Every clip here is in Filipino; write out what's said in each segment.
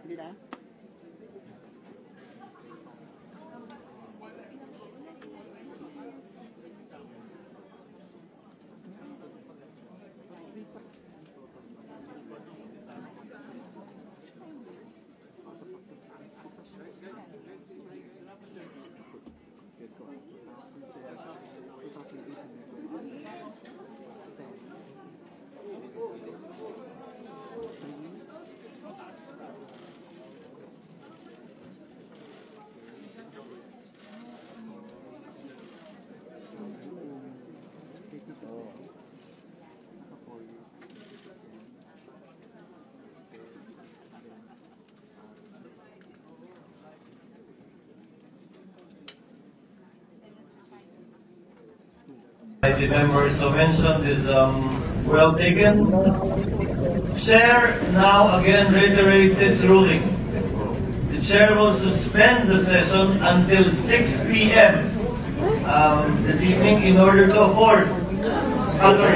Hindi na? The members so mentioned is well taken. Chair now again reiterates its ruling. The chair will suspend the session until 6 p.m. This evening in order to afford other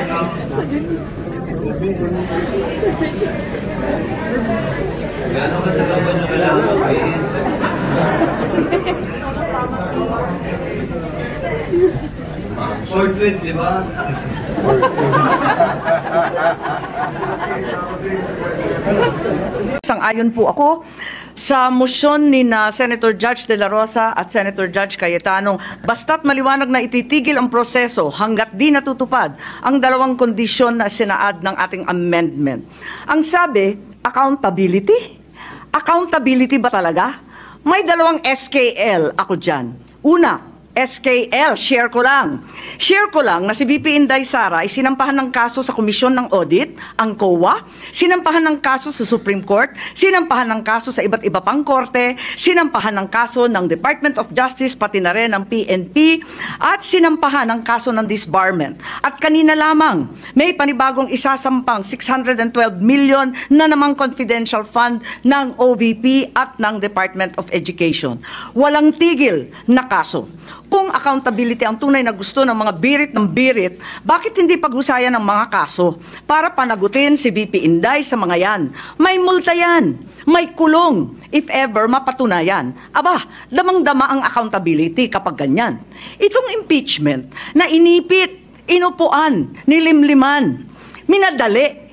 Gano'n ka talaga ba na kailangan ng país? 420, di ba? Sang-ayon po ako sa motion ni Senator Judge De La Rosa at Senator Judge Cayetano, basta't maliwanag na ititigil ang proseso hanggat di natutupad ang dalawang kondisyon na sinaad ng ating amendment. Ang sabi, accountability? Accountability ba talaga? May dalawang SKL ako dyan. Una, SKL, share ko lang. Share ko lang na si VP Inday Sara ay sinampahan ng kaso sa Komisyon ng Audit, ang COA, sinampahan ng kaso sa Supreme Court, sinampahan ng kaso sa iba't iba pang korte, sinampahan ng kaso ng Department of Justice, pati na rin ng PNP, at sinampahan ng kaso ng disbarment. At kanina lamang, may panibagong isasampang 612 million na namang confidential fund ng OVP at ng Department of Education. Walang tigil na kaso. Kung accountability ang tunay na gusto ng mga birit ng birit, bakit hindi paghusayan ng mga kaso para panagutin si VP Inday sa mga yan? May multa yan, may kulong, if ever mapatunayan. Aba, damang-dama ang accountability kapag ganyan. Itong impeachment na inipit, inupuan, nilimliman, minadali,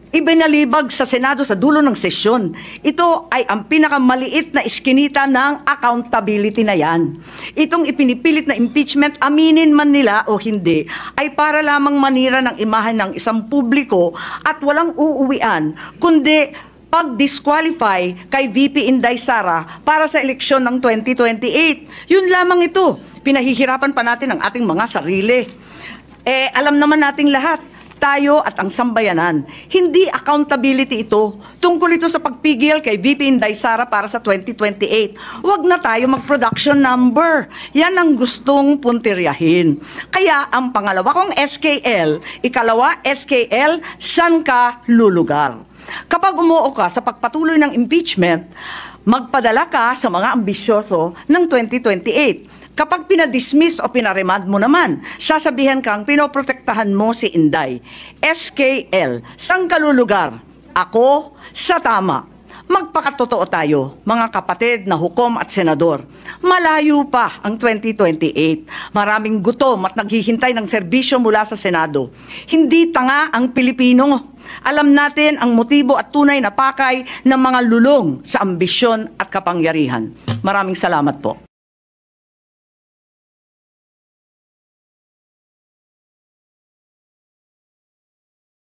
ibinalibag sa Senado sa dulo ng sesyon. Ito ay ang pinakamaliit na iskinita ng accountability na yan. Itong ipinipilit na impeachment, aminin man nila o hindi, ay para lamang manira ng imahe ng isang publiko at walang uuwian, kundi pag-disqualify kay VP Inday Sara para sa eleksyon ng 2028. Yun lamang ito. Pinahihirapan pa natin ang ating mga sarili. Alam naman nating lahat, tayo at ang sambayanan. Hindi accountability ito. Tungkol ito sa pagpigil kay VP Inday Sara para sa 2028. Huwag na tayo mag-production number. Yan ang gustong puntiryahin. Kaya ang pangalawa kong SKL, ikalawa SKL, saan ka lulugar? Kapag umuo ka sa pagpatuloy ng impeachment, magpadala ka sa mga ambisyoso ng 2028. Kapag pinadismiss o pinaremand mo naman, sasabihan kang pinoprotektahan mo si Inday. SKL, saan ka lulugar? Ako sa tama. Magpakatotoo tayo, mga kapatid na hukom at senador. Malayo pa ang 2028. Maraming gutom at naghihintay ng serbisyo mula sa Senado. Hindi tanga ang Pilipino. Alam natin ang motibo at tunay na pakay ng mga lulong sa ambisyon at kapangyarihan. Maraming salamat po.